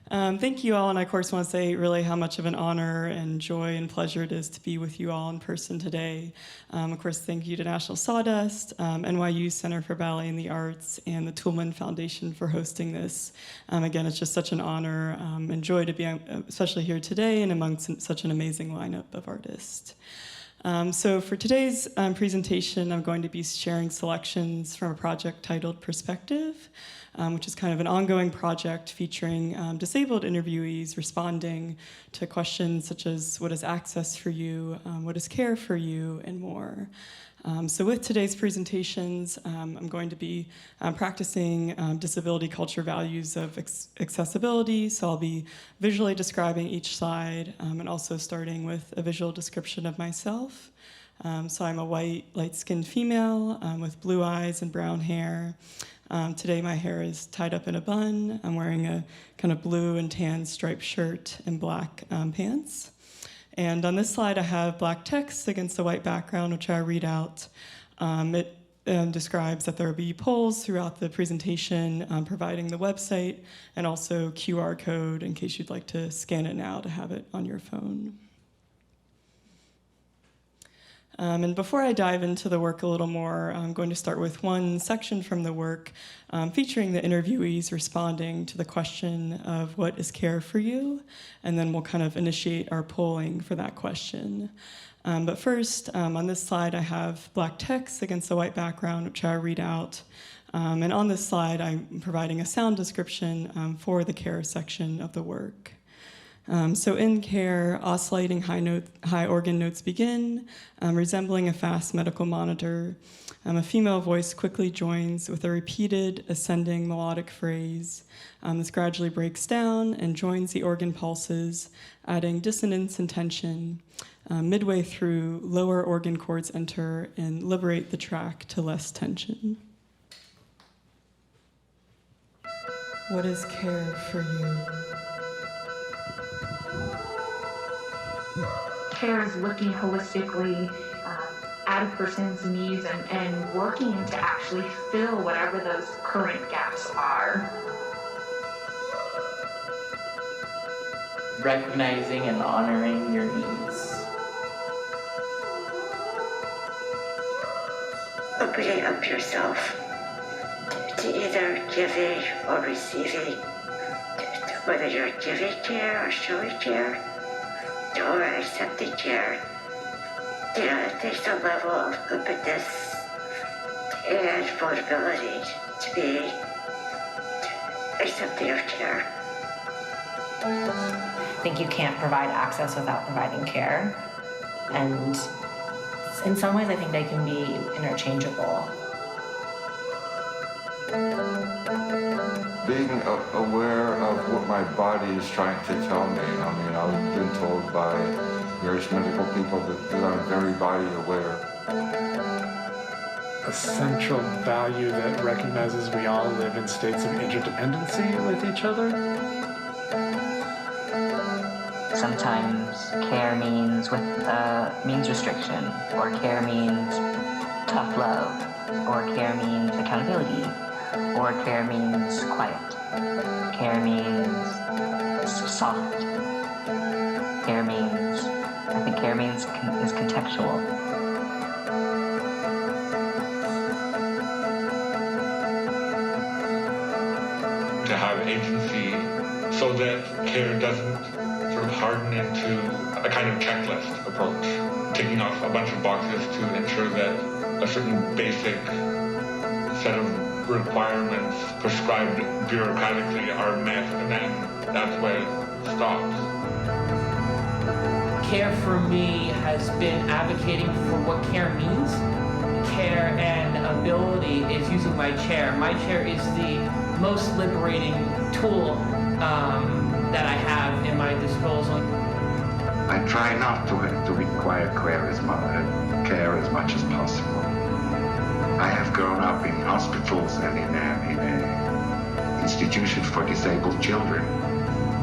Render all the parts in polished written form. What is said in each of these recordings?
Thank you all, and I of course want to say really how much of an honor and joy and pleasure it is to be with you all in person today. Of course, thank you to National Sawdust, NYU Center for Ballet and the Arts, and the Toulmin Foundation for hosting this. Again, it's just such an honor and joy to be especially here today and amongst such an amazing lineup of artists. So for today's presentation, I'm going to be sharing selections from a project titled Perspective, which is kind of an ongoing project featuring disabled interviewees responding to questions such as what is access for you, what is care for you, and more. So with today's presentations, I'm going to be practicing disability culture values of accessibility. So I'll be visually describing each slide and also starting with a visual description of myself. So I'm a white, light-skinned female with blue eyes and brown hair. Today my hair is tied up in a bun. I'm wearing a kind of blue and tan striped shirt and black pants. And on this slide I have black text against a white background, which I read out. It describes that there will be polls throughout the presentation providing the website and also QR code in case you'd like to scan it now to have it on your phone. And before I dive into the work a little more, I'm going to start with one section from the work featuring the interviewees responding to the question of what is care for you, and then we'll kind of initiate our polling for that question. But first, on this slide, I have black text against a white background, which I read out. And on this slide, I'm providing a sound description for the care section of the work. So in care, oscillating high organ notes begin, resembling a fast medical monitor. A female voice quickly joins with a repeated ascending melodic phrase. This gradually breaks down and joins the organ pulses, adding dissonance and tension. Midway through, lower organ chords enter and liberate the track to less tension. What is care for you? Care is looking holistically at a person's needs and working to actually fill whatever those current gaps are. Recognizing and honoring your needs. Opening up yourself to either giving or receiving, whether you're giving care or showing care, or accepting care. You know, it takes a level of openness and vulnerability to be accepting of care. I think you can't provide access without providing care. And in some ways, I think they can be interchangeable. Being aware of what my body is trying to tell me. I mean, I've been told by various medical people that I'm very body aware. A central value that recognizes we all live in states of interdependency with each other. Sometimes care means means restriction, or care means tough love, or care means accountability, or care means quiet. Care means soft. I think care means is contextual. To have agency so that care doesn't sort of harden into a kind of checklist approach, ticking off a bunch of boxes to ensure that a certain basic set of requirements prescribed bureaucratically are met, and then that's where it stops. Care for me has been advocating for what care means. Care and ability is using my chair. My chair is the most liberating tool that I have in my disposal. I try not to require care as much as possible. I have grown up in hospitals and in institutions for disabled children,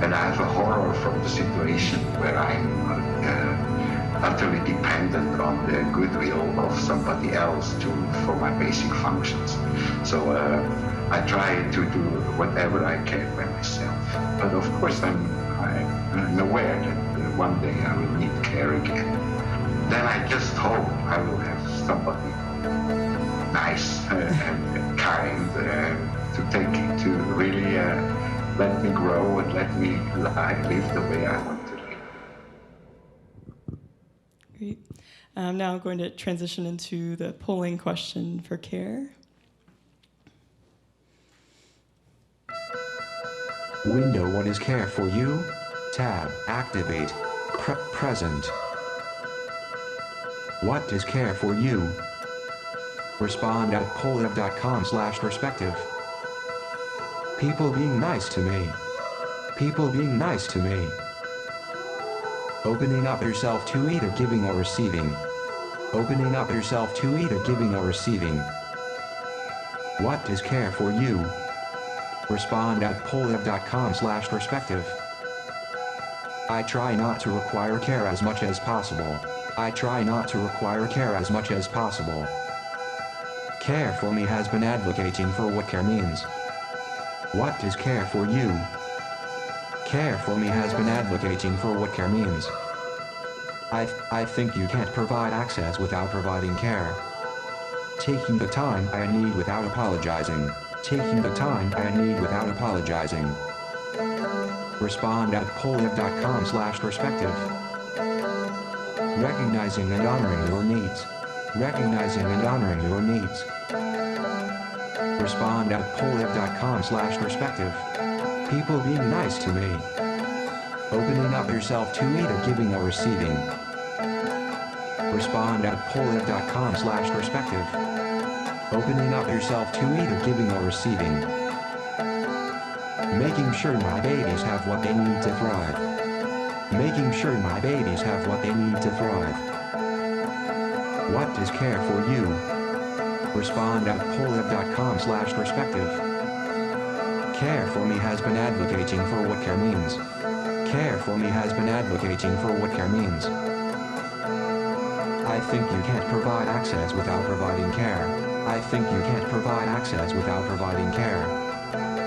and I have a horror from the situation where I'm utterly dependent on the goodwill of somebody else for my basic functions. So I try to do whatever I can by myself. But of course, I'm aware that one day I will need care again. Then I just hope I will have somebody nice and kind to take it, to really let me grow and let me live the way I want to live. Great. Now I'm going to transition into the polling question for care. Window 1 is care for you. Tab, activate, present. What is care for you? Respond at polliv.com/perspective. People being nice to me. People being nice to me. Opening up yourself to either giving or receiving. Opening up yourself to either giving or receiving. What is care for you? Respond at polliv.com/perspective. I try not to require care as much as possible. I try not to require care as much as possible. Care for me has been advocating for what care means. What is care for you? Care for me has been advocating for what care means. I think you can't provide access without providing care. Taking the time I need without apologizing. Taking the time I need without apologizing. Respond at polliv.com/perspective. Recognizing and honoring your needs. Recognizing and honoring your needs. Respond at polliv.com/perspective. People being nice to me. Opening up yourself to either giving or receiving. Respond at polliv.com/perspective. Opening up yourself to either giving or receiving. Making sure my babies have what they need to thrive. Making sure my babies have what they need to thrive. What is care for you? Respond at polliv.com/perspective. Care for me has been advocating for what care means. Care for me has been advocating for what care means. I think you can't provide access without providing care. I think you can't provide access without providing care.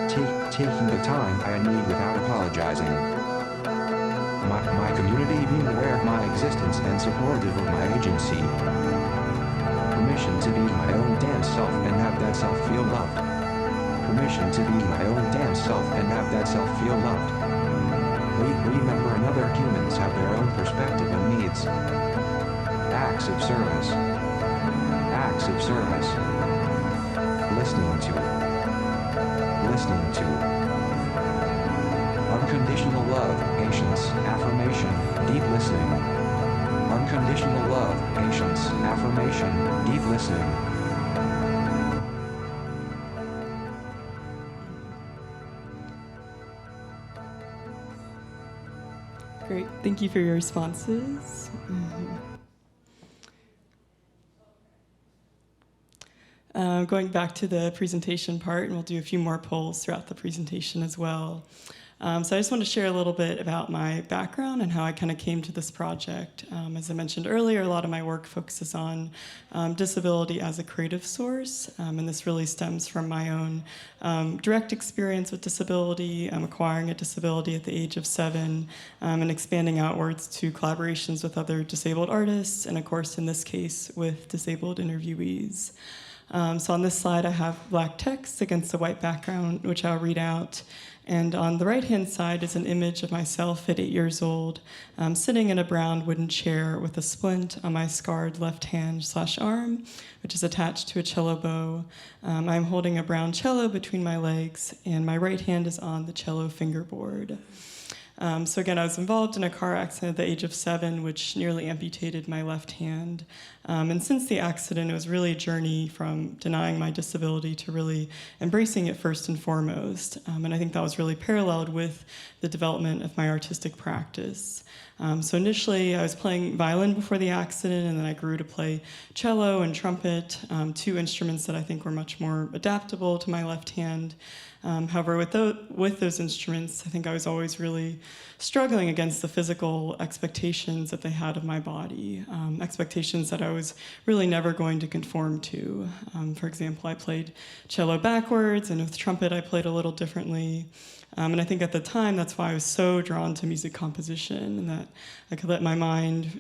Taking the time I need without apologizing. My community being aware of my existence and supportive of my agency. Permission to be my own damn self and have that self feel loved. Permission to be my own damn self and have that self feel loved. Remember other humans have their own perspective and needs. Acts of service. Acts of service. Listening to. Listening to. Unconditional love, patience, affirmation, deep listening. Unconditional love, patience, affirmation, deep listening. Great. Thank you for your responses. Going back to the presentation part, and we'll do a few more polls throughout the presentation as well. So I just want to share a little bit about my background and how I kind of came to this project. As I mentioned earlier, a lot of my work focuses on disability as a creative source, and this really stems from my own direct experience with disability, acquiring a disability at the age of 7, and expanding outwards to collaborations with other disabled artists, and of course, in this case, with disabled interviewees. So on this slide, I have black text against a white background, which I'll read out. And on the right-hand side is an image of myself at 8 years old, sitting in a brown wooden chair with a splint on my scarred left hand/arm, which is attached to a cello bow. I'm holding a brown cello between my legs, and my right hand is on the cello fingerboard. So again, I was involved in a car accident at the age of 7, which nearly amputated my left hand. And since the accident, it was really a journey from denying my disability to really embracing it first and foremost. And I think that was really paralleled with the development of my artistic practice. So initially, I was playing violin before the accident, and then I grew to play cello and trumpet, 2 instruments that I think were much more adaptable to my left hand. However, with those instruments, I think I was always really struggling against the physical expectations that they had of my body, expectations that I was really never going to conform to. For example, I played cello backwards, and with trumpet I played a little differently. And I think at the time that's why I was so drawn to music composition, and that I could let my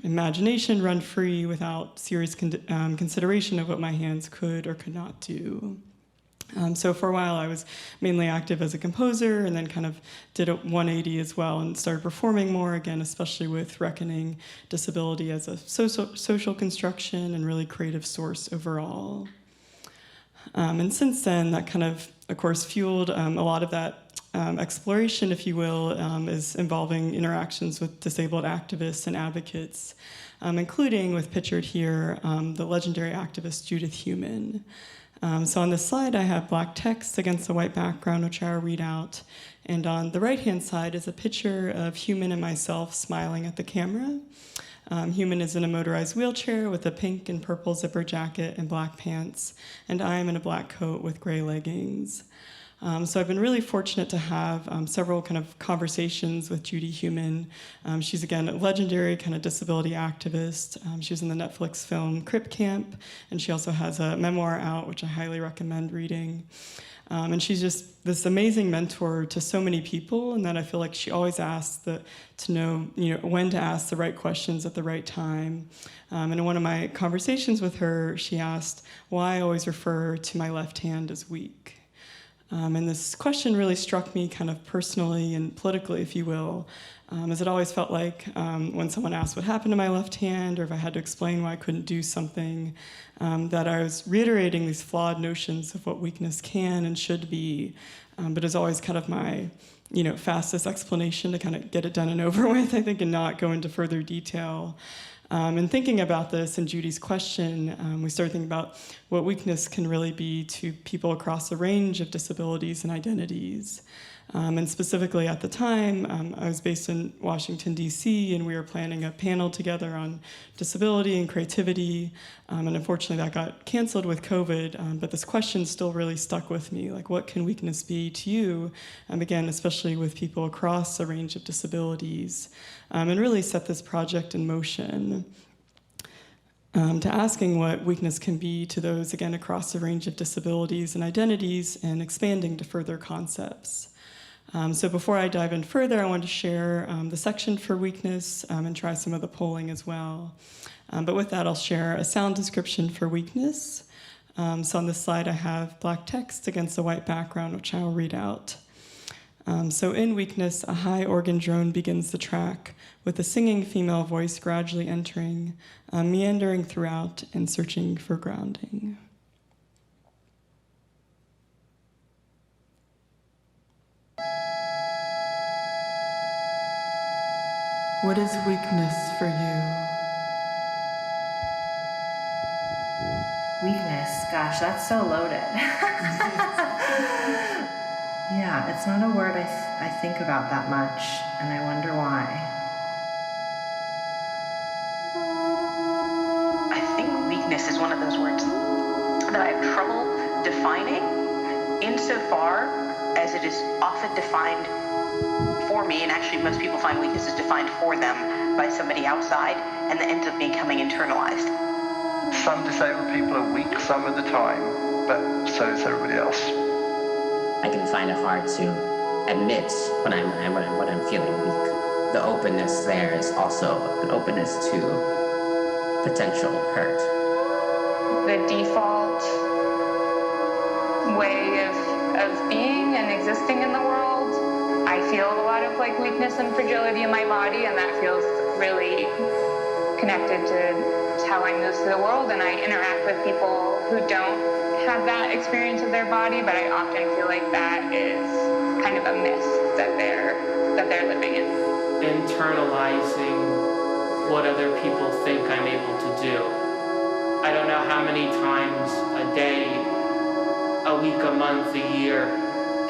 imagination run free without serious consideration of what my hands could or could not do. So for a while I was mainly active as a composer, and then kind of did a 180 as well and started performing more again, especially with reckoning disability as a social construction and really creative source overall. And since then, that kind of course, fueled a lot of that exploration, if you will, is involving interactions with disabled activists and advocates, including with pictured here, the legendary activist Judith Heumann. So on this slide, I have black text against a white background, which I'll read out. And on the right-hand side is a picture of Heumann and myself smiling at the camera. Heumann is in a motorized wheelchair with a pink and purple zipper jacket and black pants, and I am in a black coat with gray leggings. So I've been really fortunate to have several kind of conversations with Judy Heumann. She's, again, a legendary kind of disability activist. She was in the Netflix film Crip Camp, and she also has a memoir out, which I highly recommend reading. And she's just this amazing mentor to so many people, and that I feel like she always asks to know when to ask the right questions at the right time. And in one of my conversations with her, she asked why I always refer to my left hand as weak. And this question really struck me kind of personally and politically, if you will, as it always felt like when someone asked what happened to my left hand, or if I had to explain why I couldn't do something, that I was reiterating these flawed notions of what weakness can and should be, but is always kind of my fastest explanation to kind of get it done and over with, I think, and not go into further detail. And thinking about this and Judy's question, we started thinking about what weakness can really be to people across a range of disabilities and identities. And specifically at the time, I was based in Washington, D.C., and we were planning a panel together on disability and creativity. And unfortunately, that got canceled with COVID. But this question still really stuck with me. Like, what can weakness be to you? Again, especially with people across a range of disabilities. And really set this project in motion. To asking what weakness can be to those, again, across a range of disabilities and identities, and expanding to further concepts. So before I dive in further, I want to share the section for weakness and try some of the polling as well. But with that, I'll share a sound description for weakness. So on this slide, I have black text against a white background, which I'll read out. So in weakness, a high organ drone begins the track, with a singing female voice gradually entering, meandering throughout and searching for grounding. What is weakness for you? Weakness, gosh, that's so loaded. Yeah, it's not a word I think about that much, and I wonder why. I think weakness is one of those words that I have trouble defining, insofar as it is often defined for me, and actually most people find weakness is defined for them by somebody outside, and that ends up becoming internalized. Some disabled people are weak some of the time, but so is everybody else. I can find it hard to admit when I'm feeling weak. The openness there is also an openness to potential hurt. The default way of being and existing in the world, I feel a lot of weakness and fragility in my body, and that feels really connected to how I move through the world, and I interact with people who don't have that experience of their body, but I often feel like that is kind of a myth that they're living in. Internalizing what other people think I'm able to do. I don't know how many times a day, a week, a month, a year,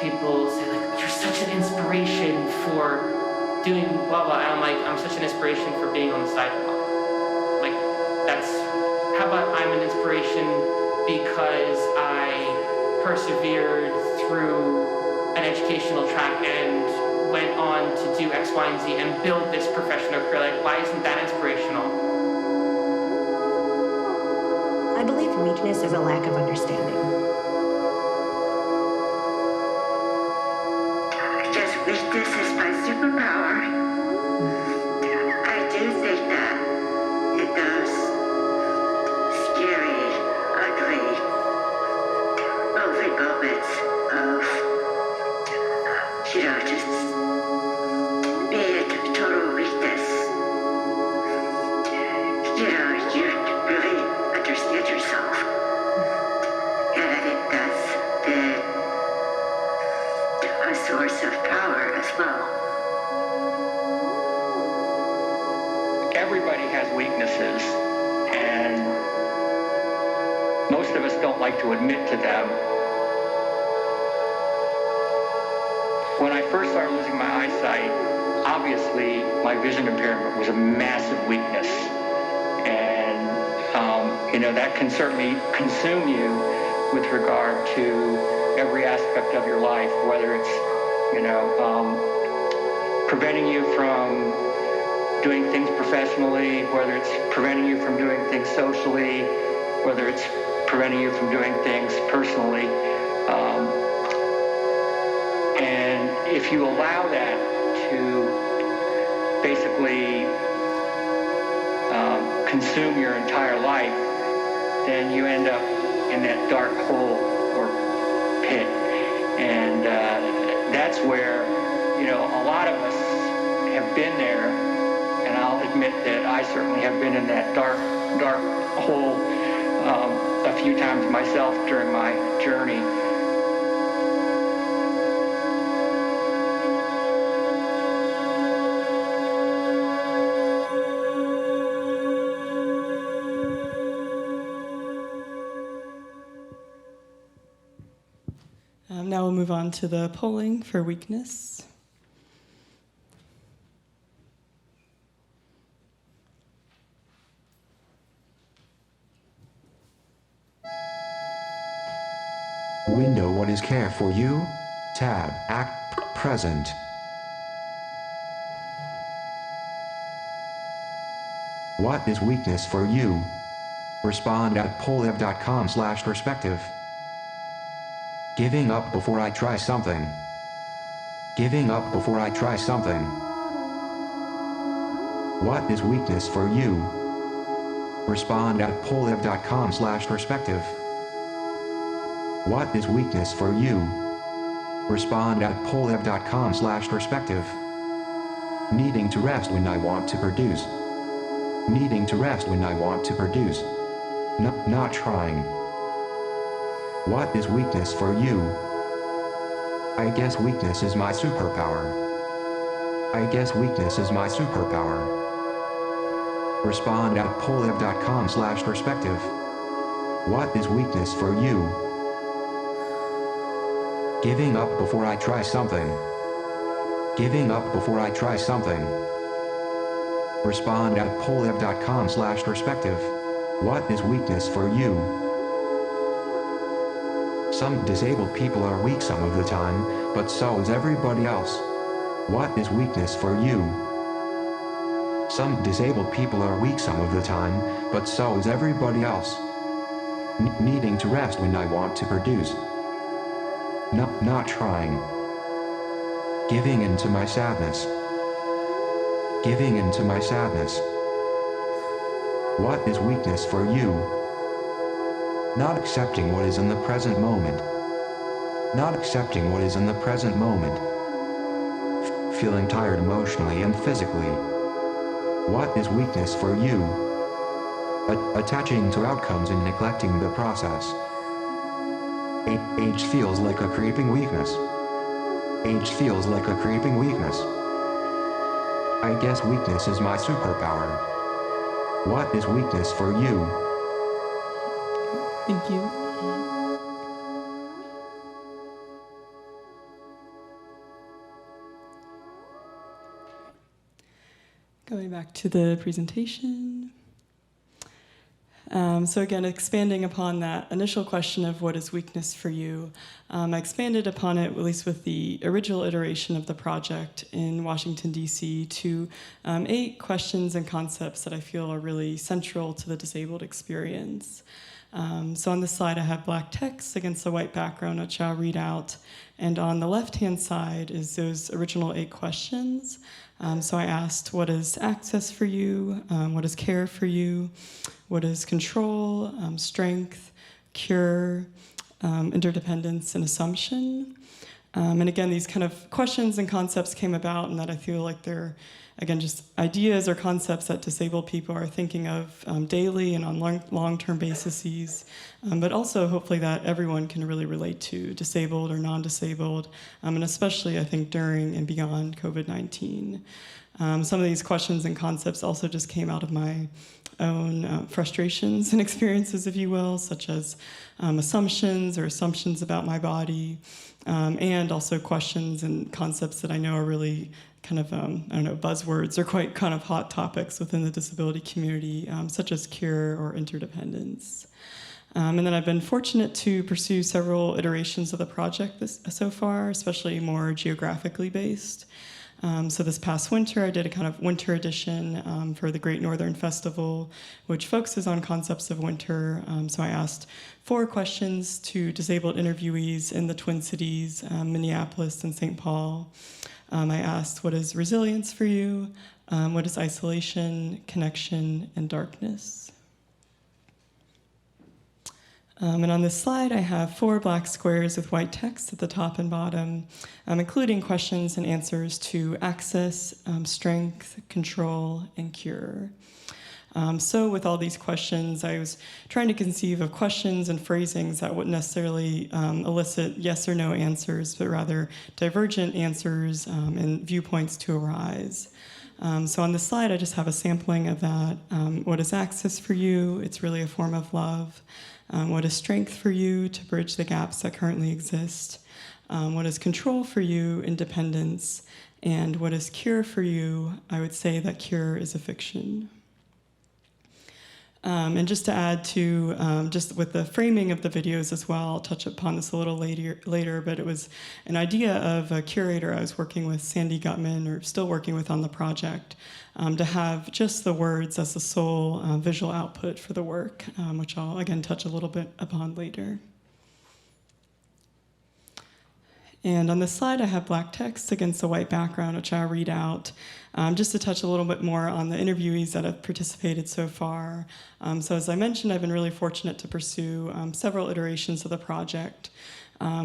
people say you're such an inspiration for doing blah blah, and I'm such an inspiration for being on the sidewalk. How about I'm an inspiration because I persevered through an educational track and went on to do X, Y, and Z and build this professional career. Like, why isn't that inspirational? I believe weakness is a lack of understanding. Just weakness is my superpower. I do think that in those scary, ugly, moving moments of, just being total weakness, you really understand yourself. And I think that's been a source of power as well. Everybody has weaknesses, and most of us don't like to admit to them. When I first started losing my eyesight, obviously my vision impairment was a massive weakness. And, that can certainly consume you with regard to every aspect of your life, whether it's, preventing you from doing things professionally, whether it's preventing you from doing things socially, whether it's preventing you from doing things personally. And if you allow that to basically consume your entire life, then you end up in that dark hole or pit. And that's where, a lot of us have been there. And I'll admit that I certainly have been in that dark hole a few times myself during my journey. Now we'll move on to the polling for weakness. Window, what is care for you? Tab, act, present. What is weakness for you? Respond at polliv.com/perspective. Giving up before I try something. Giving up before I try something. What is weakness for you? Respond at polliv.com/perspective. What is weakness for you? Respond at polliv.com/perspective. Needing to rest when I want to produce. Needing to rest when I want to produce. Not trying. What is weakness for you? I guess weakness is my superpower. I guess weakness is my superpower. Respond at polliv.com/perspective. What is weakness for you? Giving up before I try something. Giving up before I try something. Respond at polliv.com/perspective. What is weakness for you? Some disabled people are weak some of the time, but so is everybody else. What is weakness for you? Some disabled people are weak some of the time, but so is everybody else. Needing to rest when I want to produce. Not trying. Giving in to my sadness. Giving in to my sadness. What is weakness for you? Not accepting what is in the present moment. Not accepting what is in the present moment. Feeling tired emotionally and physically. What is weakness for you? Attaching to outcomes and neglecting the process. Age feels like a creeping weakness. Age feels like a creeping weakness. I guess weakness is my superpower. What is weakness for you? Thank you. Going back to the presentation. So again, expanding upon that initial question of what is weakness for you, I expanded upon it, at least with the original iteration of the project in Washington, D.C., to 8 questions and concepts that I feel are really central to the disabled experience. So on this slide, I have black text against a white background, which I'll read out. And on the left-hand side is those original 8 questions. So I asked, what is access for you? What is care for you? What is control, strength, cure, interdependence, and assumption? And again, these kind of questions and concepts came about, and that I feel like they're, again, just ideas or concepts that disabled people are thinking of daily and on long-term bases, but also hopefully that everyone can really relate to, disabled or non-disabled, and especially, I think, during and beyond COVID-19. Some of these questions and concepts also just came out of my own frustrations and experiences, if you will, such as assumptions about my body, and also questions and concepts that I know are really kind of, buzzwords or quite kind of hot topics within the disability community, such as cure or interdependence. And then I've been fortunate to pursue several iterations of the project so far, especially more geographically based. So this past winter, I did a kind of winter edition for the Great Northern Festival, which focuses on concepts of winter. So I asked 4 questions to disabled interviewees in the Twin Cities, Minneapolis and St. Paul. I asked, what is resilience for you? What is isolation, connection, and darkness? And on this slide, I have 4 black squares with white text at the top and bottom, including questions and answers to access, strength, control, and cure. So with all these questions, I was trying to conceive of questions and phrasings that wouldn't necessarily elicit yes or no answers, but rather divergent answers and viewpoints to arise. So on this slide, I just have a sampling of that. What is access for you? It's really a form of love. What is strength for you to bridge the gaps that currently exist? What is control for you? Independence. And what is cure for you? I would say that cure is a fiction. And just to add to, just with the framing of the videos as well, I'll touch upon this a little later, but it was an idea of a curator I was working with, Sandy Gutman, or still working with on the project, to have just the words as the sole visual output for the work, which I'll, again, touch a little bit upon later. And on this slide, I have black text against a white background, which I'll read out, just to touch a little bit more on the interviewees that have participated so far. So as I mentioned, I've been really fortunate to pursue several iterations of the project.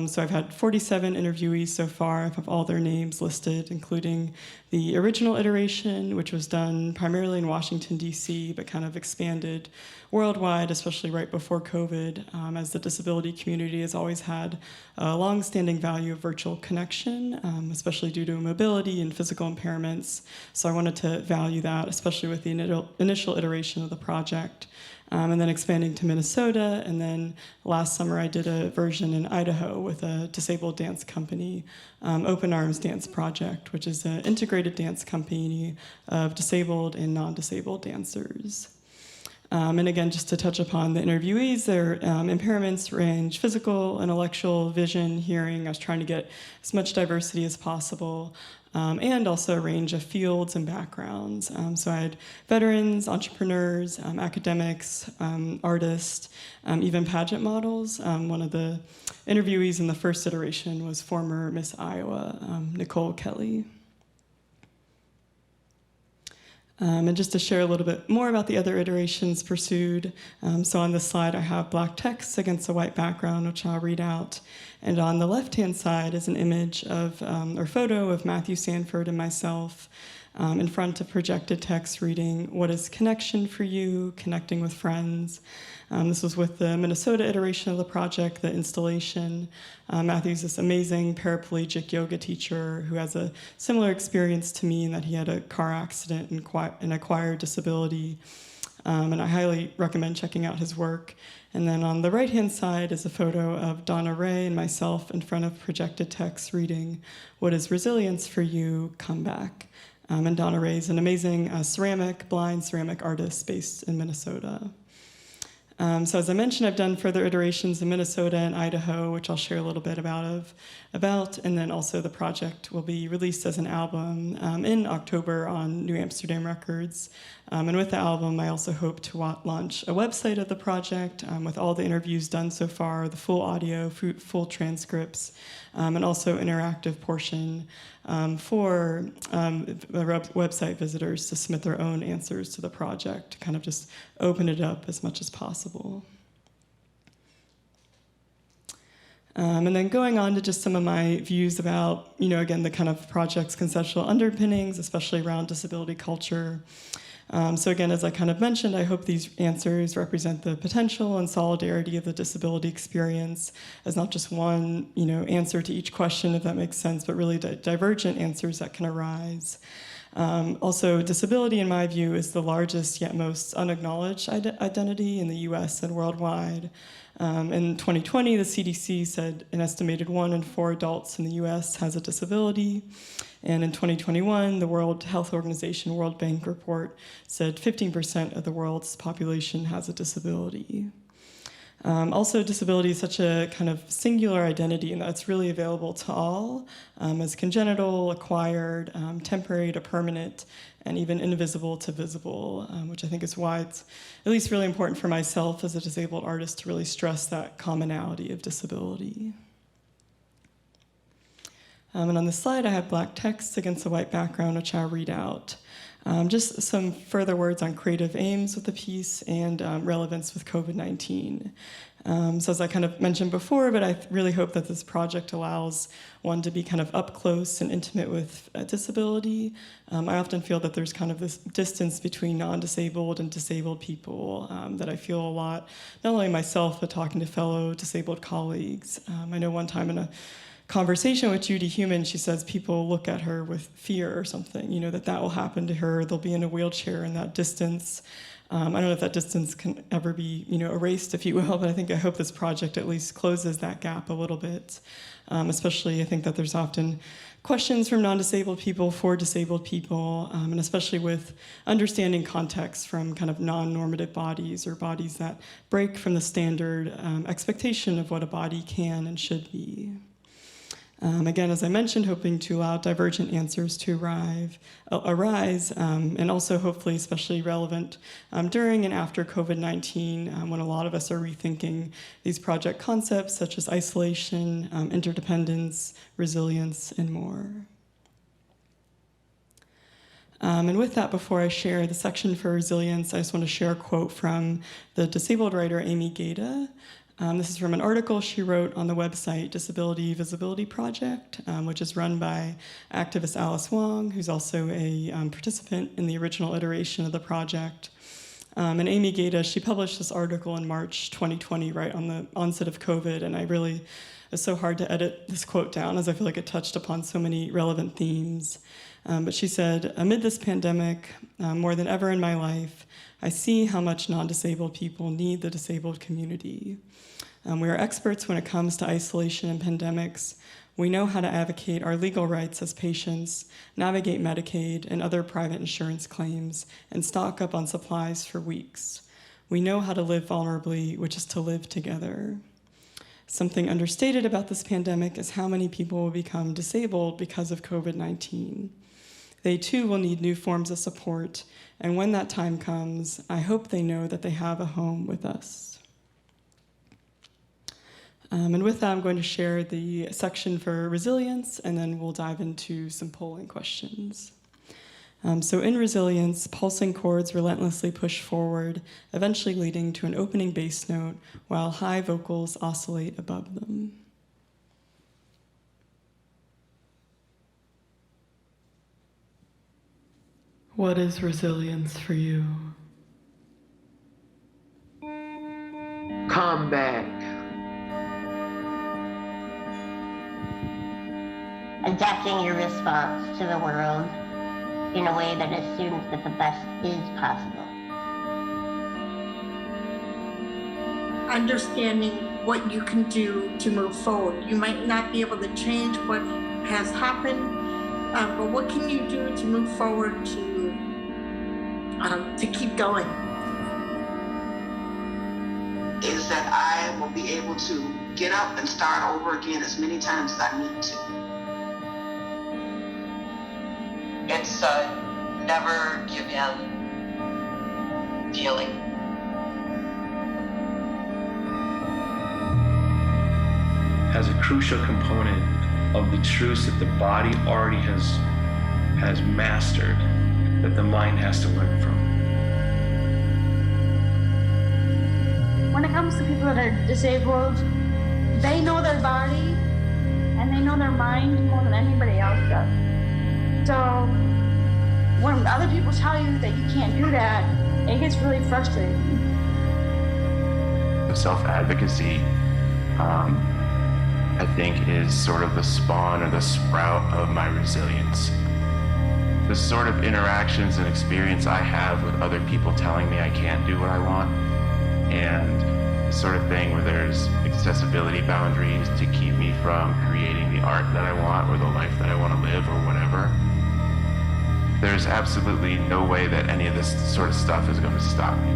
So I've had 47 interviewees so far. I have all their names listed, including the original iteration, which was done primarily in Washington, D.C., but kind of expanded worldwide, especially right before COVID, as the disability community has always had a long-standing value of virtual connection, especially due to mobility and physical impairments. So I wanted to value that, especially with the initial iteration of the project. And then expanding to Minnesota, and then last summer I did a version in Idaho with a disabled dance company, Open Arms Dance Project, which is an integrated dance company of disabled and non-disabled dancers. And again, just to touch upon the interviewees, their impairments range physical, intellectual, vision, hearing. I was trying to get as much diversity as possible. And also a range of fields and backgrounds. So I had veterans, entrepreneurs, academics, artists, even pageant models. One of the interviewees in the first iteration was former Miss Iowa, Nicole Kelly. And just to share a little bit more about the other iterations pursued, so on this slide I have black text against a white background, which I'll read out. And on the left-hand side is an image of, or photo of Matthew Sanford and myself in front of projected text reading, what is connection for you, connecting with friends. This was with the Minnesota iteration of the project, the installation. Matthew's this amazing paraplegic yoga teacher who has a similar experience to me in that he had a car accident and acquired disability. And I highly recommend checking out his work. And then on the right-hand side is a photo of Donna Ray and myself in front of projected text reading, what is resilience for you, come back. And Donna Ray is an amazing blind ceramic artist based in Minnesota. So as I mentioned, I've done further iterations in Minnesota and Idaho, which I'll share a little bit about, and then also the project will be released as an album in October on New Amsterdam Records. And with the album, I also hope to launch a website of the project with all the interviews done so far, the full audio, full transcripts, and also interactive portion for website visitors to submit their own answers to the project, to kind of just open it up as much as possible. And then going on to just some of my views about, again, the kind of project's conceptual underpinnings, especially around disability culture. So again, as I kind of mentioned, I hope these answers represent the potential and solidarity of the disability experience as not just one, answer to each question, if that makes sense, but really divergent answers that can arise. Also, disability, in my view, is the largest yet most unacknowledged identity in the US and worldwide. In 2020, the CDC said an estimated 1 in 4 adults in the US has a disability. And in 2021, the World Health Organization World Bank report said 15% of the world's population has a disability. Also, disability is such a kind of singular identity, and that's really available to all as congenital, acquired, temporary to permanent, and even invisible to visible, which I think is why it's at least really important for myself as a disabled artist to really stress that commonality of disability. And on this slide, I have black text against a white background, which I'll read out. Just some further words on creative aims with the piece and relevance with COVID-19. So as I kind of mentioned before, but I really hope that this project allows one to be kind of up close and intimate with disability. I often feel that there's kind of this distance between non-disabled and disabled people that I feel a lot, not only myself, but talking to fellow disabled colleagues. I know one time in a conversation with Judy Human, she says people look at her with fear or something, that will happen to her. They'll be in a wheelchair in that distance. I don't know if that distance can ever be, erased, if you will, but I hope this project at least closes that gap a little bit. Especially, I think that there's often questions from non-disabled people for disabled people, and especially with understanding context from kind of non-normative bodies or bodies that break from the standard expectation of what a body can and should be. Again, as I mentioned, hoping to allow divergent answers to arise, and also hopefully especially relevant during and after COVID-19, when a lot of us are rethinking these project concepts such as isolation, interdependence, resilience, and more. And with that, before I share the section for resilience, I just want to share a quote from the disabled writer Amy Gaeta. This is from an article she wrote on the website Disability Visibility Project, which is run by activist Alice Wong, who's also a participant in the original iteration of the project. And Amy Gaeta, she published this article in March 2020, right on the onset of COVID, and it was so hard to edit this quote down as I feel like it touched upon so many relevant themes. But she said, amid this pandemic, more than ever in my life, I see how much non-disabled people need the disabled community. We are experts when it comes to isolation and pandemics. We know how to advocate our legal rights as patients, navigate Medicaid and other private insurance claims, and stock up on supplies for weeks. We know how to live vulnerably, which is to live together. Something understated about this pandemic is how many people will become disabled because of COVID-19. They too will need new forms of support, and when that time comes, I hope they know that they have a home with us. And with that, I'm going to share the section for resilience, and then we'll dive into some polling questions. So in resilience, pulsing chords relentlessly push forward, eventually leading to an opening bass note, while high vocals oscillate above them. What is resilience for you? Come back. Adapting your response to the world in a way that assumes that the best is possible. Understanding what you can do to move forward. You might not be able to change what has happened, but what can you do to move forward to keep going? is that I will be able to get up and start over again as many times as I need to. It's a never give in feeling. As a crucial component of the truths that the body already has mastered, that the mind has to learn from. When it comes to people that are disabled, they know their body and they know their mind more than anybody else does. So when other people tell you that you can't do that, it gets really frustrating. Self-advocacy, I think, is sort of the spawn or the sprout of my resilience. The sort of interactions and experience I have with other people telling me I can't do what I want, and the sort of thing where there's accessibility boundaries to keep me from creating the art that I want or the life that I want to live or whatever. There's absolutely no way that any of this sort of stuff is going to stop me.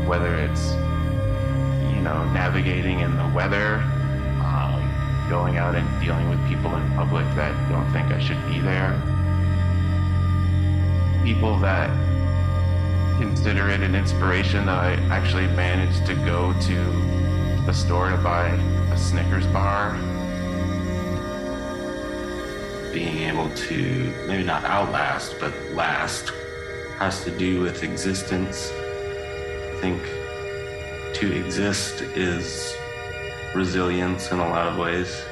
Whether it's, navigating in the weather, going out and dealing with people in public that don't think I should be there, people that consider it an inspiration that I actually managed to go to the store to buy a Snickers bar. Being able to maybe not outlast, but last has to do with existence. I think to exist is resilience in a lot of ways.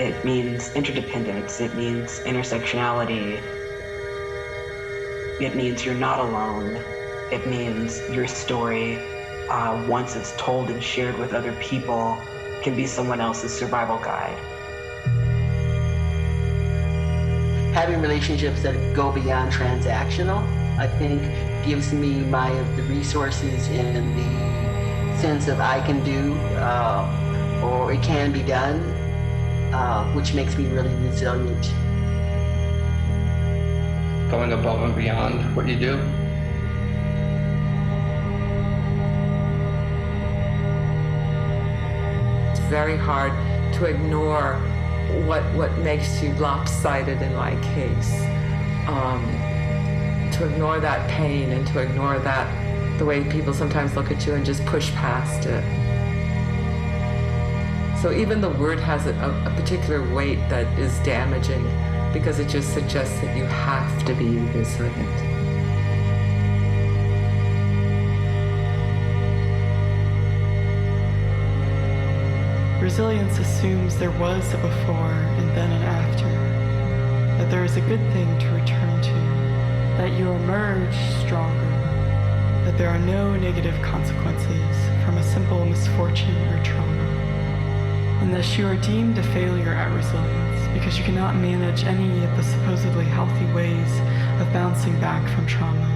It means interdependence. It means intersectionality. It means you're not alone. It means your story, once it's told and shared with other people, can be someone else's survival guide. Having relationships that go beyond transactional, I think, gives me the resources and the sense of I can do, or it can be done, which makes me really resilient. Going above and beyond what you do. It's very hard to ignore what makes you lopsided in my case. To ignore that pain and to ignore the way people sometimes look at you and just push past it. So even the word has a particular weight that is damaging because it just suggests that you have to be resilient. Resilience assumes there was a before and then an after, that there is a good thing to return to, that you emerge stronger, that there are no negative consequences from a simple misfortune or trauma, and thus you are deemed a failure at resilience because you cannot manage any of the supposedly healthy ways of bouncing back from trauma.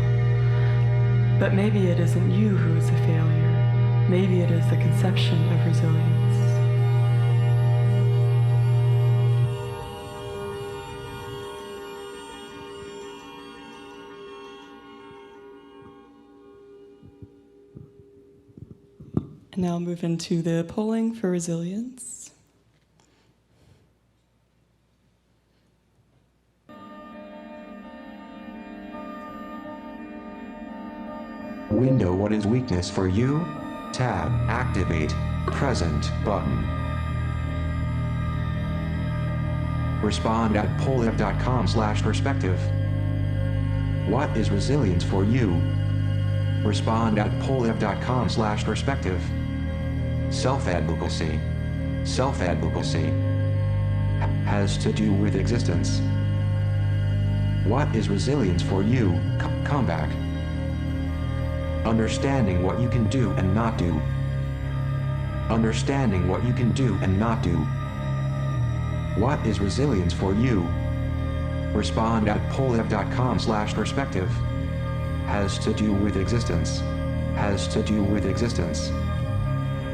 But maybe it isn't you who is a failure. Maybe it is the conception of resilience. And now move into the polling for resilience. Window, what is weakness for you? Tab, activate, present button. Respond at polliv.com/perspective. What is resilience for you? Respond at polliv.com/perspective. Self-advocacy. Self-advocacy has to do with existence. What is resilience for you? Comeback. Understanding what you can do and not do. Understanding what you can do and not do. What is resilience for you? Respond at polliv.com/perspective. Has to do with existence. Has to do with existence.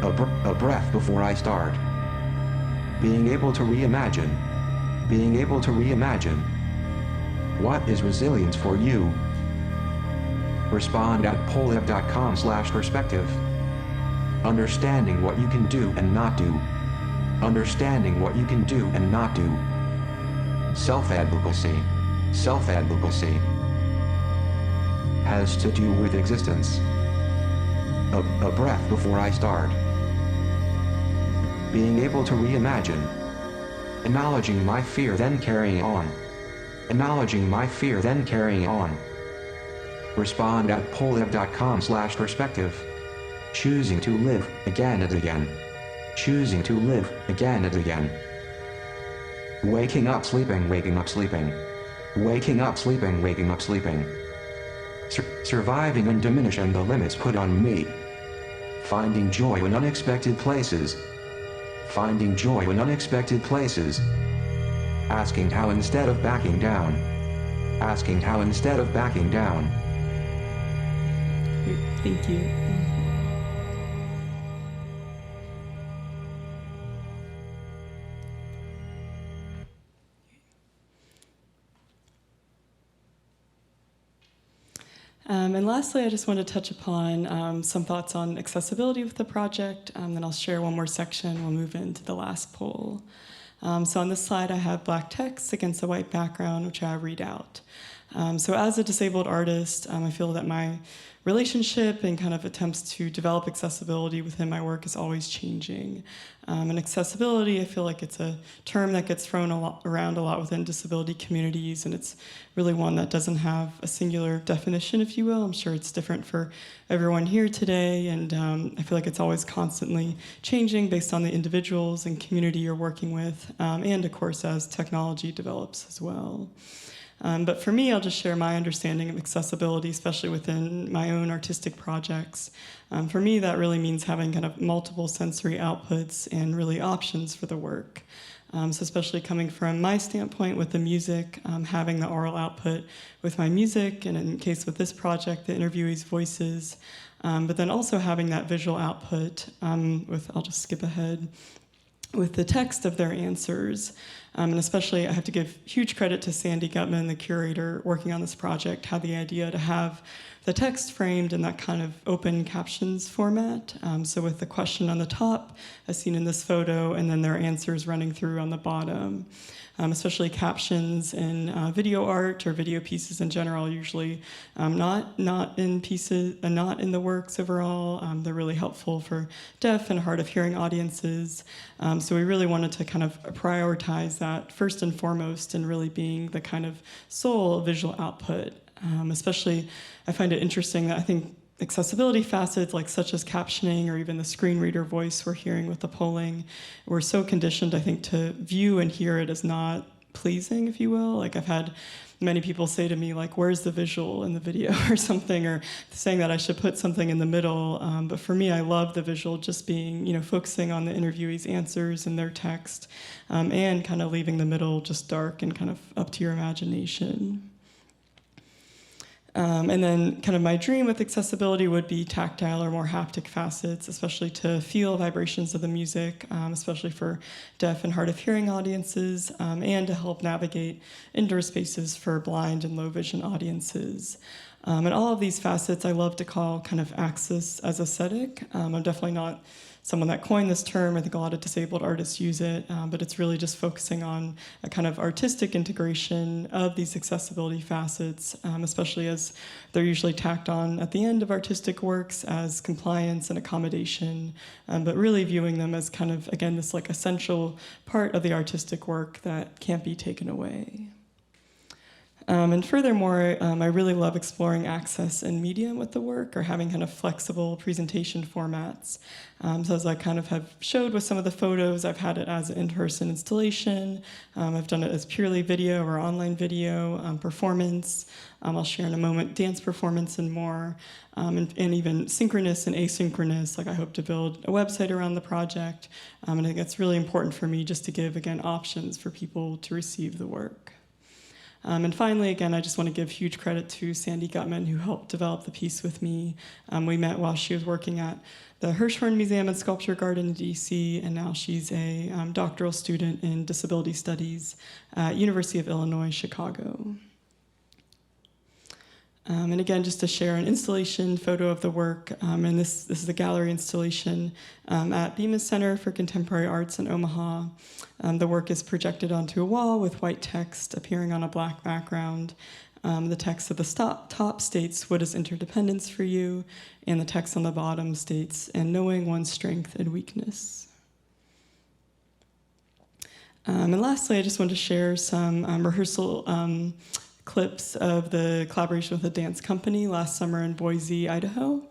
A breath before I start. Being able to reimagine. Being able to reimagine. What is resilience for you? Respond at polliv.com/perspective. Understanding what you can do and not do. Understanding what you can do and not do. Self-advocacy. Self-advocacy has to do with existence. A breath before I start. Being able to reimagine. Acknowledging my fear, then carrying on. Acknowledging my fear, then carrying on. Respond at polliv.com/perspective. Choosing to live again and again. Choosing to live again and again. Waking up, sleeping, waking up, sleeping. Waking up, sleeping, waking up, sleeping. Surviving and diminishing the limits put on me. Finding joy in unexpected places. Finding joy in unexpected places. Asking how instead of backing down. Asking how instead of backing down. Thank you. And lastly, I just want to touch upon some thoughts on accessibility with the project. Then I'll share one more section. We'll move into the last poll. So on this slide, I have black text against a white background, which I read out. So as a disabled artist, I feel that my relationship and kind of attempts to develop accessibility within my work is always changing. And accessibility, I feel like it's a term that gets thrown around a lot within disability communities, and it's really one that doesn't have a singular definition, if you will. I'm sure it's different for everyone here today, and I feel like it's always constantly changing based on the individuals and community you're working with, and of course as technology develops as well. But for me, I'll just share my understanding of accessibility, especially within my own artistic projects. For me, that really means having kind of multiple sensory outputs and really options for the work. So especially coming from my standpoint with the music, having the oral output with my music, and in case with this project, the interviewees' voices, but then also having that visual output with, I'll just skip ahead, with the text of their answers. And especially, I have to give huge credit to Sandy Gutman, the curator working on this project, had the idea to have the text framed in that kind of open captions format. So with the question on the top, as seen in this photo, and then their answers running through on the bottom. Especially captions in video art or video pieces in general, usually not in pieces, not in the works overall. They're really helpful for deaf and hard of hearing audiences. So we really wanted to kind of prioritize that first and foremost, and really being the kind of sole visual output. Especially, I find it interesting that I think accessibility facets like such as captioning or even the screen reader voice we're hearing with the polling, we're so conditioned, I think, to view and hear it as not pleasing, if you will. Like I've had many people say to me, like, where's the visual in the video or something, or saying that I should put something in the middle. But for me, I love the visual just being, focusing on the interviewees' answers and their text, and kind of leaving the middle just dark and kind of up to your imagination. And then kind of my dream with accessibility would be tactile or more haptic facets, especially to feel vibrations of the music, especially for deaf and hard of hearing audiences, and to help navigate indoor spaces for blind and low vision audiences. And all of these facets I love to call kind of axis as aesthetic. I'm definitely not someone that coined this term. I think a lot of disabled artists use it, but it's really just focusing on a kind of artistic integration of these accessibility facets, especially as they're usually tacked on at the end of artistic works as compliance and accommodation, but really viewing them as kind of, again, this like essential part of the artistic work that can't be taken away. And furthermore, I really love exploring access and medium with the work, or having kind of flexible presentation formats. So as I kind of have showed with some of the photos, I've had it as an in-person installation. I've done it as purely video or online video performance. I'll share in a moment dance performance and more, and even synchronous and asynchronous. Like I hope to build a website around the project. And I think it's really important for me just to give, again, options for people to receive the work. And finally, again, I just want to give huge credit to Sandy Gutman, who helped develop the piece with me. We met while she was working at the Hirshhorn Museum and Sculpture Garden in DC, and now she's a doctoral student in disability studies at University of Illinois, Chicago. And again, just to share an installation photo of the work, and this is a gallery installation at Bemis Center for Contemporary Arts in Omaha. The work is projected onto a wall with white text appearing on a black background. The text at the top states, "What is interdependence for you?" And the text on the bottom states, "And knowing one's strength and weakness." And lastly, I just want to share some rehearsal clips of the collaboration with a dance company last summer in Boise, Idaho.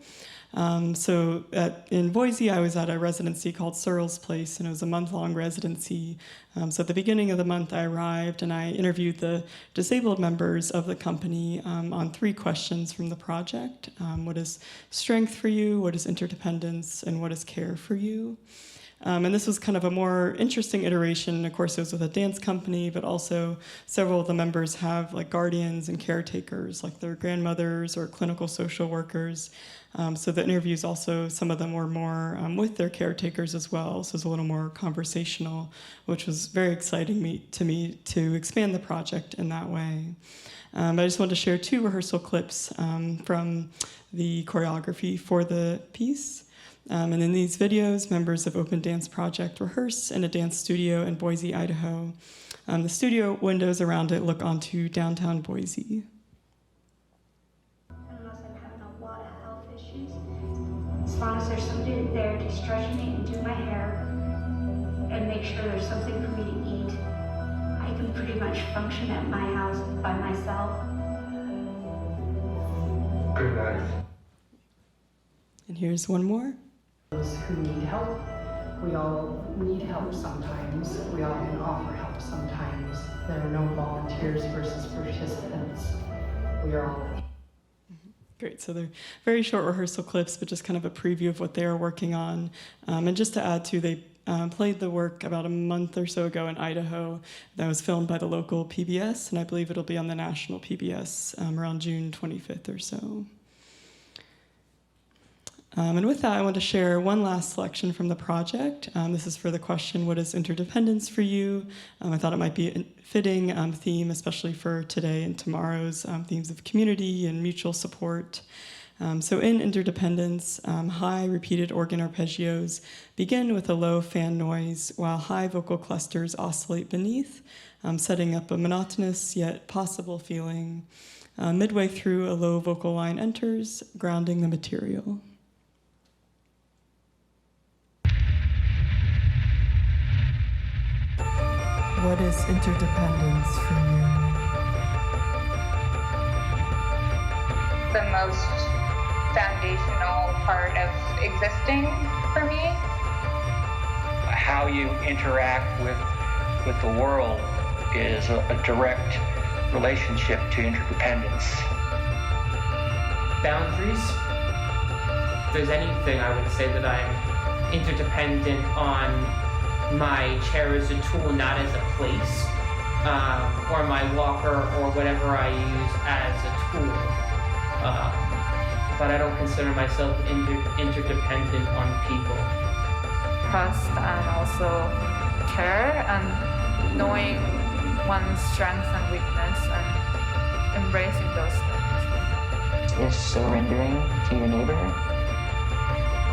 In Boise, I was at a residency called Searle's Place, and it was a month-long residency. So at the beginning of the month, I arrived, and I interviewed the disabled members of the company on 3 questions from the project. What is strength for you? What is interdependence? And what is care for you? And this was kind of a more interesting iteration. Of course, it was with a dance company, but also several of the members have like guardians and caretakers, like their grandmothers or clinical social workers. So the interviews also, some of them were more with their caretakers as well. So it was a little more conversational, which was very exciting to me to expand the project in that way. I just wanted to share 2 rehearsal clips from the choreography for the piece. And in these videos, members of Open Dance Project rehearse in a dance studio in Boise, Idaho. The studio windows around it look onto downtown Boise. Unless I'm having a lot of health issues, as long as there's somebody there to stretch me and do my hair and make sure there's something for me to eat, I can pretty much function at my house by myself. Good night. And here's one more. Those who need help, we all need help sometimes. We all can offer help sometimes. There are no volunteers versus participants. We are all. Great, so they're very short rehearsal clips, but just kind of a preview of what they are working on. And just to add to, they played the work about a month or so ago in Idaho. That was filmed by the local PBS, and I believe it'll be on the national PBS around June 25th or so. And with that, I want to share one last selection from the project. This is for the question, what is interdependence for you? I thought it might be a fitting theme, especially for today and tomorrow's themes of community and mutual support. So in Interdependence, high repeated organ arpeggios begin with a low fan noise while high vocal clusters oscillate beneath, setting up a monotonous yet possible feeling. Midway through, a low vocal line enters, grounding the material. What is interdependence for you? The most foundational part of existing for me. How you interact with the world is a direct relationship to interdependence. Boundaries. If there's anything, I would say that I'm interdependent on my chair as a tool, not as a place, or my walker, or whatever I use as a tool. But I don't consider myself interdependent on people. Trust and also care and knowing one's strengths and weakness and embracing those things. Is surrendering to your neighbor.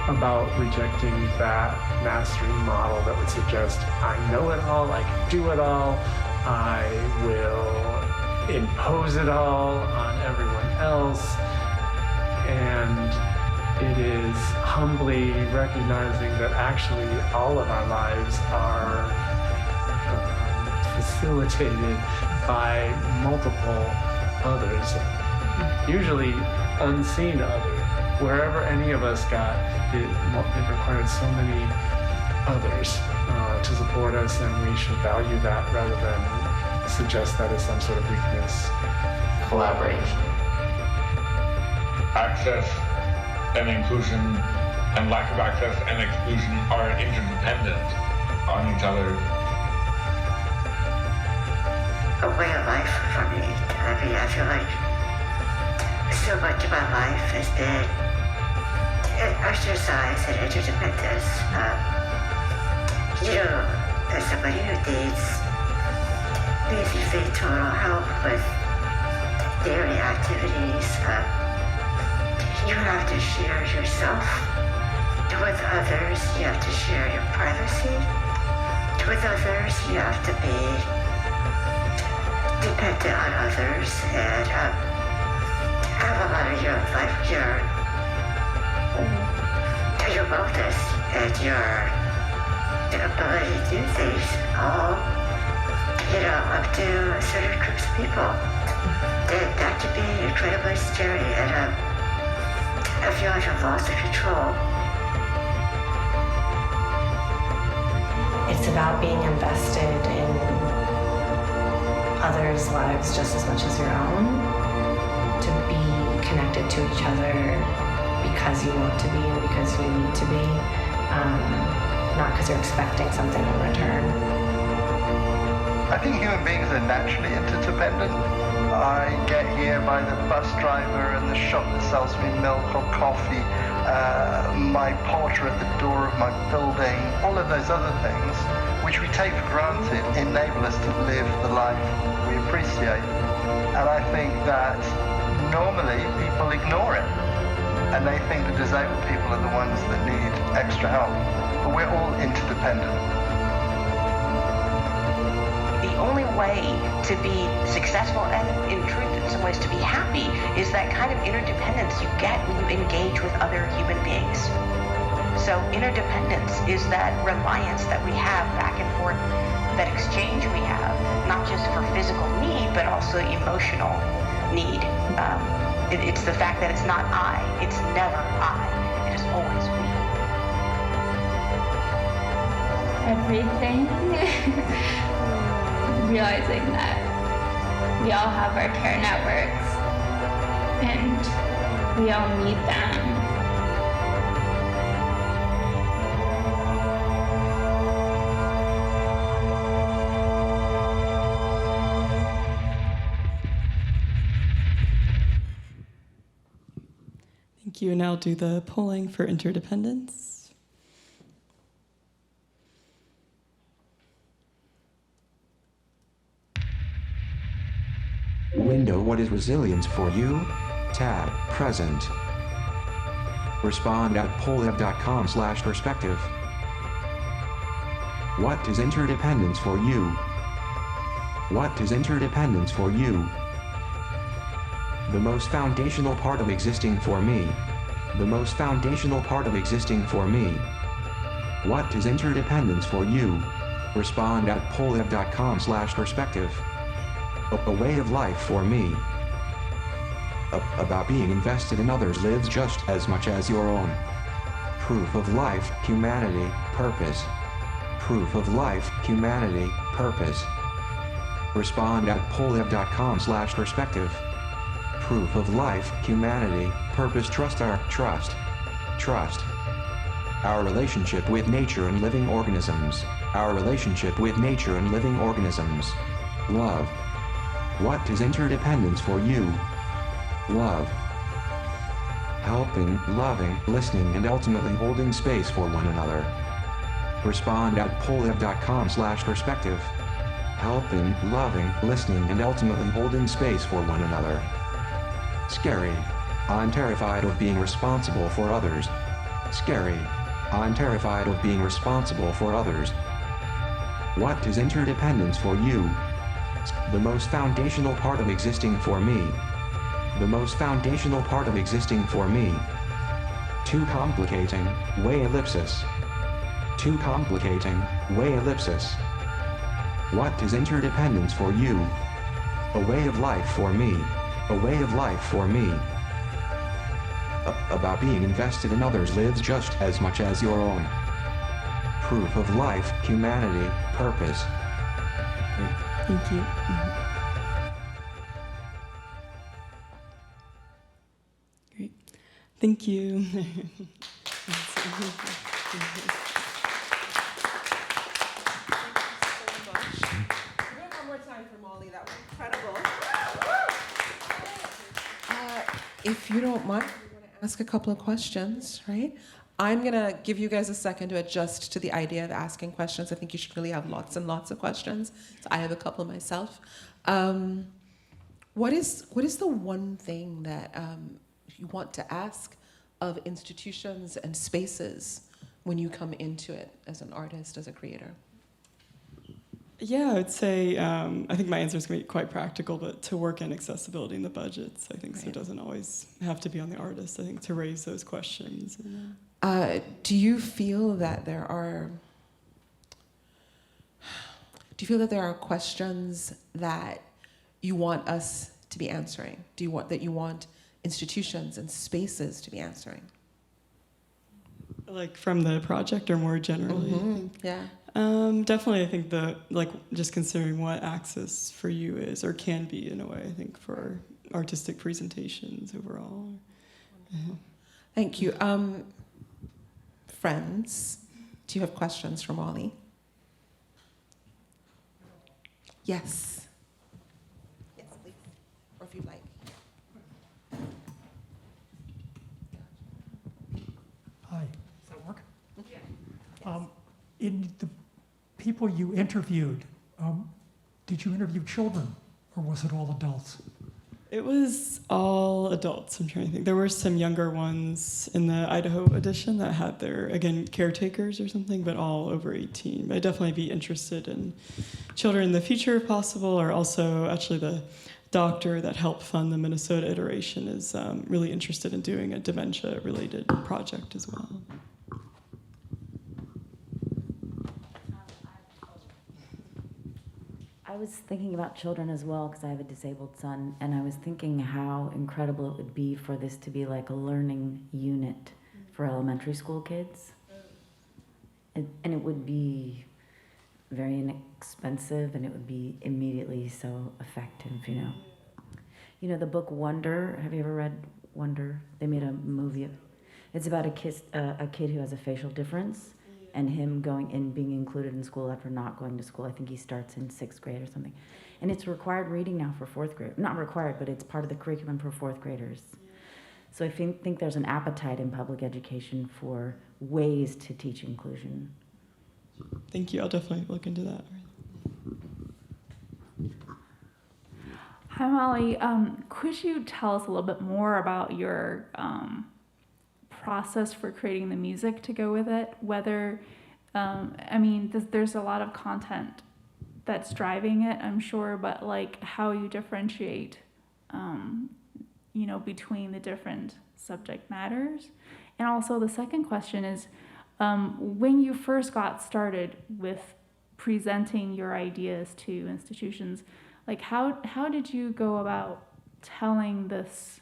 About rejecting that mastering model that would suggest I know it all, I can do it all, I will impose it all on everyone else, and it is humbly recognizing that actually all of our lives are facilitated by multiple others, usually unseen others. Wherever any of us got, it required so many others to support us, and we should value that rather than suggest that as some sort of weakness. Collaboration. Access and inclusion and lack of access and exclusion are interdependent on each other. A way of life for me. I feel like so much of my life has been exercise and interdependence. As somebody who needs total help with daily activities. You have to share yourself. With others, you have to share your privacy. With others, you have to be dependent on others and have a lot of your life, your wellness and your ability to do things all, up to certain groups of people. That can be incredibly scary and I feel like I've lost the control. It's about being invested in others' lives just as much as your own, to be connected to each other because you want to be and because you need to be, not because you're expecting something in return. I think human beings are naturally interdependent. I get here by the bus driver and the shop that sells me milk or coffee, my porter at the door of my building, all of those other things, which we take for granted, enable us to live the life we appreciate. And I think that normally people ignore it, and they think that disabled people are the ones that need extra help. But we're all interdependent. The only way to be successful and in truth in some ways to be happy is that kind of interdependence you get when you engage with other human beings. So interdependence is that reliance that we have back and forth, that exchange we have, not just for physical need, but also emotional need. It's the fact that it's not I, it's never I, it is always we. Everything. Realizing that we all have our care networks and we all need them. Thank you. And now do the polling for interdependence. Window. What is resilience for you? Tab. Present. Respond at pollev.com/perspective. What is interdependence for you? What is interdependence for you? The most foundational part of existing for me. The most foundational part of existing for me. What is interdependence for you? Respond at pollev.com/perspective. A way of life for me. About being invested in others lives just as much as your own. Proof of life, humanity, purpose. Proof of life, humanity, purpose. Respond at pollev.com/perspective. Proof of life, humanity, purpose. Trust. Our relationship with nature and living organisms. Our relationship with nature and living organisms. Love. What is interdependence for you? Love. Helping, loving, listening, and ultimately holding space for one another. Respond at pollev.com/perspective. Helping, loving, listening, and ultimately holding space for one another. Scary. I'm terrified of being responsible for others. Scary. I'm terrified of being responsible for others. What is interdependence for you? The most foundational part of existing for me. The most foundational part of existing for me. Too complicating, way ellipsis. Too complicating, way ellipsis. What is interdependence for you? A way of life for me. A way of life for me. About being invested in others lives just as much as your own. Proof of life, humanity, purpose. Thank you. Great. Thank you. Can we have one more time for Molly? That was incredible. If you don't mind, we want to ask a couple of questions, right? I'm going to give you guys a second to adjust to the idea of asking questions. I think you should really have lots and lots of questions. So I have a couple myself. What is the one thing that you want to ask of institutions and spaces when you come into it as an artist, as a creator? Yeah, I would say, I think my answer is going to be quite practical, but to work in accessibility in the budgets, I think, so it doesn't always have to be on the artist, I think, to raise those questions. Do you feel that there are questions that you want us to be answering? You want institutions and spaces to be answering? Like from the project or more generally? Mm-hmm. Yeah. Definitely, I think just considering what access for you is or can be in a way, I think, for artistic presentations overall. Thank you. Friends, do you have questions for Molly? Yes. Yes, please. Or if you'd like. Hi, does that work? Yeah. In the people you interviewed, did you interview children or was it all adults? It was all adults, I'm trying to think. There were some younger ones in the Idaho edition that had their, again, caretakers or something, but all over 18. But I'd definitely be interested in children in the future if possible, or also actually the doctor that helped fund the Minnesota iteration is really interested in doing a dementia-related project as well. I was thinking about children as well because I have a disabled son, and I was thinking how incredible it would be for this to be like a learning unit for elementary school kids. And it would be very inexpensive, and it would be immediately so effective, you know. You know the book Wonder? Have you ever read Wonder? They made a movie. It's about a kid who has a facial difference, and him going and being included in school after not going to school. I think he starts in 6th grade or something. And it's required reading now for 4th grade. Not required, but it's part of the curriculum for 4th graders. So I think there's an appetite in public education for ways to teach inclusion. Thank you. I'll definitely look into that. Hi, Molly. Could you tell us a little bit more about your process for creating the music to go with it? Whether, there's a lot of content that's driving it, I'm sure, but like how you differentiate, between the different subject matters. And also the second question is, when you first got started with presenting your ideas to institutions, like how did you go about telling this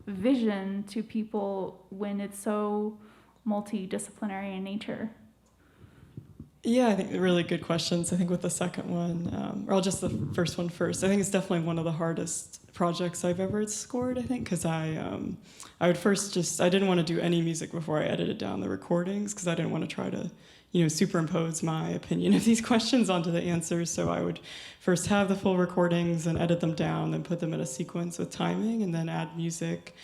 vision to people when it's so multidisciplinary in nature? Yeah, I think they're really good questions. I think with the second one, or I'll just the first one first. I think it's definitely one of the hardest projects I've ever scored, I think, because I would first I didn't want to do any music before I edited down the recordings because I didn't want to try to, superimpose my opinion of these questions onto the answers. So I would first have the full recordings and edit them down, then put them in a sequence with timing, and then add music.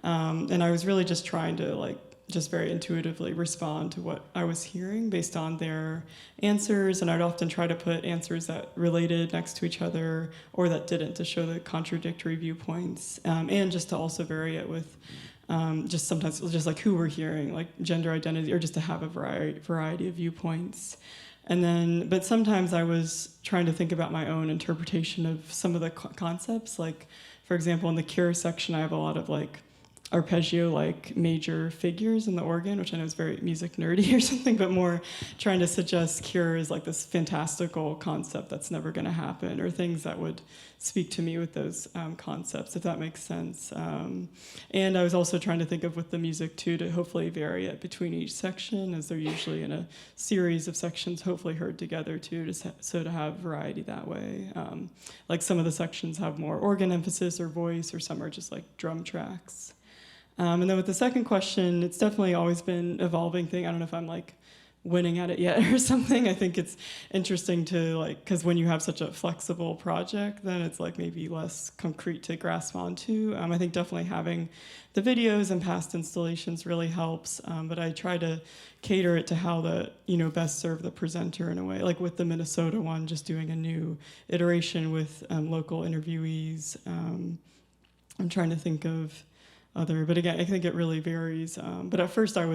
And I was really just trying to just very intuitively respond to what I was hearing based on their answers. And I'd often try to put answers that related next to each other or that didn't to show the contradictory viewpoints. And just to also vary it with just sometimes just like who we're hearing, like gender identity, or just to have a variety of viewpoints. And then, but sometimes I was trying to think about my own interpretation of some of the concepts. Like, for example, in the Cure section, I have a lot of arpeggio major figures in the organ, which I know is very music nerdy or something, but more trying to suggest Cure is this fantastical concept that's never going to happen, or things that would speak to me with those concepts, if that makes sense. And I was also trying to think of with the music too, to hopefully vary it between each section, as they're usually in a series of sections, hopefully heard together too, so to have variety that way. Some of the sections have more organ emphasis or voice, or some are just drum tracks. And then with the second question, it's definitely always been an evolving thing. I don't know if I'm winning at it yet or something. I think it's interesting to like, because when you have such a flexible project, then it's like maybe less concrete to grasp onto. I think definitely having the videos and past installations really helps, but I try to cater it to how the, best serve the presenter in a way. Like with the Minnesota one, just doing a new iteration with local interviewees. I'm trying to think of but again, I think it really varies. But at first I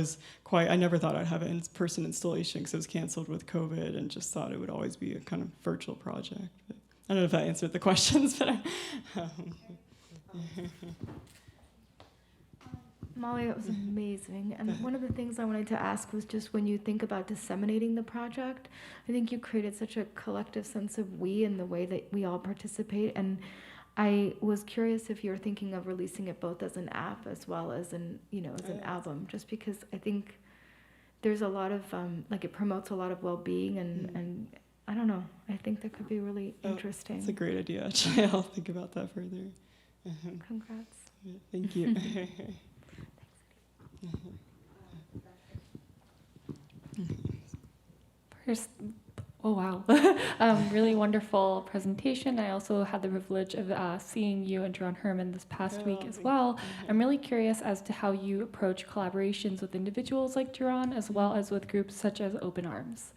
never thought I'd have an in-person installation because it was canceled with COVID, and just thought it would always be a kind of virtual project. But I don't know if that answered the questions, but Molly, that was amazing. And one of the things I wanted to ask was just when you think about disseminating the project, I think you created such a collective sense of we in the way that we all participate. And I was curious if you were thinking of releasing it both as an app as well as an album, just because I think there's a lot of, it promotes a lot of well-being and I don't know, I think that could be really interesting. That's a great idea, actually. I'll think about that further. Congrats. Yeah, thank you. First, oh wow, really wonderful presentation. I also had the privilege of seeing you and Jerron Herman this past week as well. I'm really curious as to how you approach collaborations with individuals like Jerron as well as with groups such as Open Arms.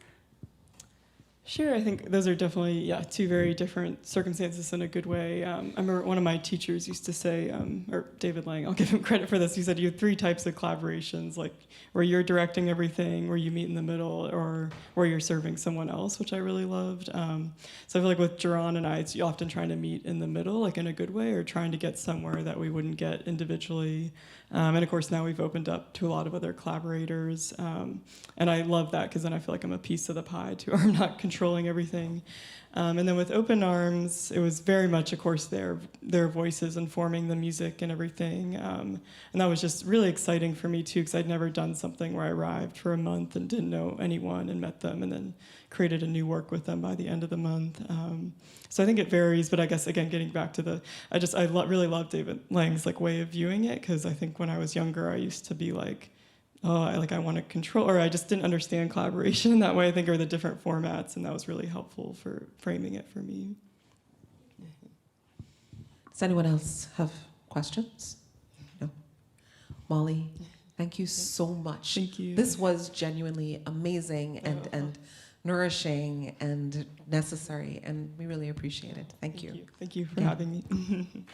Sure, I think those are definitely, two very different circumstances in a good way. I remember one of my teachers used to say, or David Lang, I'll give him credit for this, he said you have 3 types of collaborations, like where you're directing everything, where you meet in the middle, or where you're serving someone else, which I really loved. So I feel like with Jerron and I, it's often trying to meet in the middle, like in a good way, or trying to get somewhere that we wouldn't get individually. And of course, now we've opened up to a lot of other collaborators. And I love that, because then I feel like I'm a piece of the pie, too, or I'm not controlling everything. And then with Open Arms, it was very much, of course, their voices informing the music and everything. And that was just really exciting for me, too, because I'd never done something where I arrived for a month and didn't know anyone and met them and then created a new work with them by the end of the month. So I think it varies, but I guess, again, getting back to really love David Lang's way of viewing it, because I think when I was younger, I used to be like, I want to control, or I just didn't understand collaboration in that way, I think, or the different formats, and that was really helpful for framing it for me. Does anyone else have questions? No? Molly, thank you so much. Thank you. This was genuinely amazing and nourishing and necessary, and we really appreciate it. Thank you. Thank you for having me.